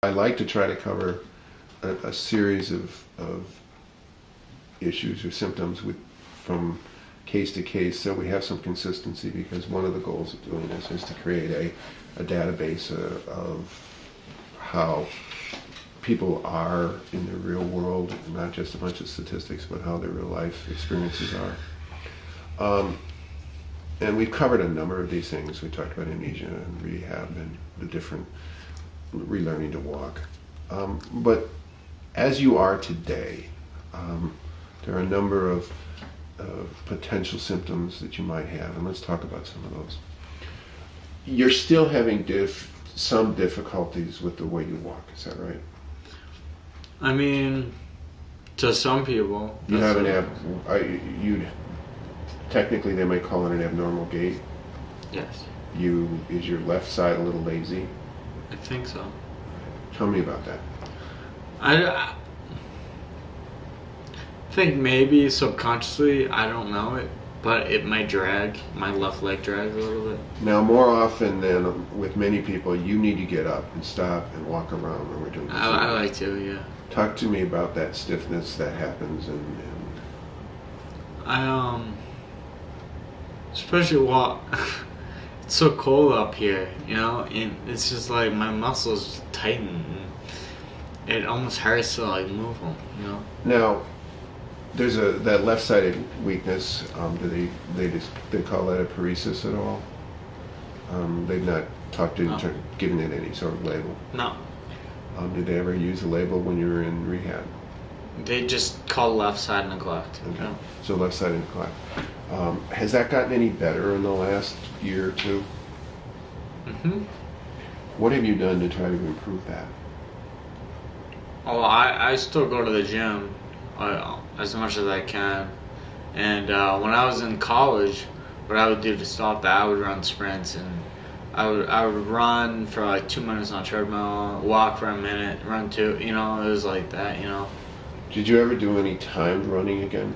I like to try to cover a series of issues or symptoms from case to case, so we have some consistency, because one of the goals of doing this is to create a database of how people are in the real world, not just a bunch of statistics, but how their real life experiences are. And we've covered a number of these things. We talked about amnesia and rehab and the different relearning to walk. But as you are today, there are a number of potential symptoms that you might have, and let's talk about some of those. You're still having some difficulties with the way you walk, is that right? I mean, to some people. You have technically they might call it an abnormal gait. Yes. Is your left side a little lazy? I think so. Tell me about that. I think maybe subconsciously, I don't know it, but it might drag. My left leg drags a little bit. Now, more often than with many people, you need to get up and stop and walk around when we're doing this. I like to, yeah. Talk to me about that stiffness that happens and especially it's so cold up here, you know, and it's just like my muscles tighten. It almost hurts to like move them, you know. Now, there's that left-sided weakness. Do they call that a paresis at all? They've not talked to given it any sort of label. No. Did they ever use a label when you were in rehab? They just call left side neglect. Okay. You know? So left side neglect. Has that gotten any better in the last year or two? Mm-hmm. What have you done to try to improve that? Oh, I still go to the gym as much as I can. And when I was in college, what I would do to stop that, I would run sprints, and I would run for like 2 minutes on a treadmill, walk for a minute, run 2, you know, it was like that, you know. Did you ever do any timed running again?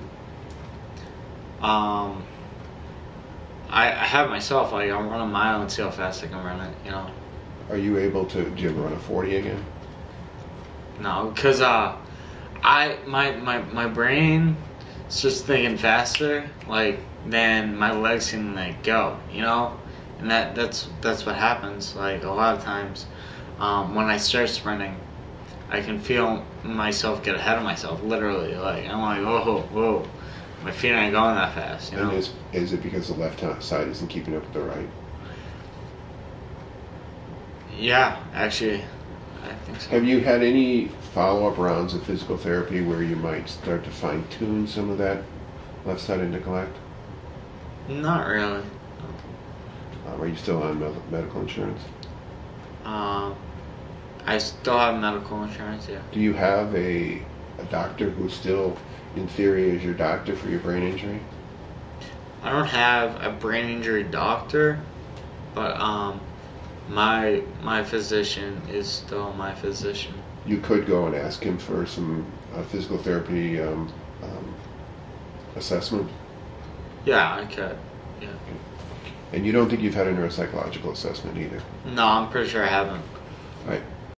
I have myself, like, I'll run a mile and see how fast I can run it, you know. Are you able to, do you ever run a 40 again? No, because my brain is just thinking faster, like, than my legs can, like, go, you know. And that's what happens, like, a lot of times. When I start sprinting, I can feel myself get ahead of myself, literally. Like, I'm like, whoa, my feet aren't going that fast, you know? And is it because the left side isn't keeping up with the right? Yeah, actually, I think so. Have you had any follow-up rounds of physical therapy where you might start to fine-tune some of that left-sided neglect? Not really. Are you still on medical insurance? I still have medical insurance, yeah. Do you have a doctor who still, in theory, is your doctor for your brain injury? I don't have a brain injury doctor, but my physician is still my physician. You could go and ask him for some physical therapy assessment? Yeah, I could, yeah. And you don't think you've had a neuropsychological assessment either? No, I'm pretty sure I haven't. Right.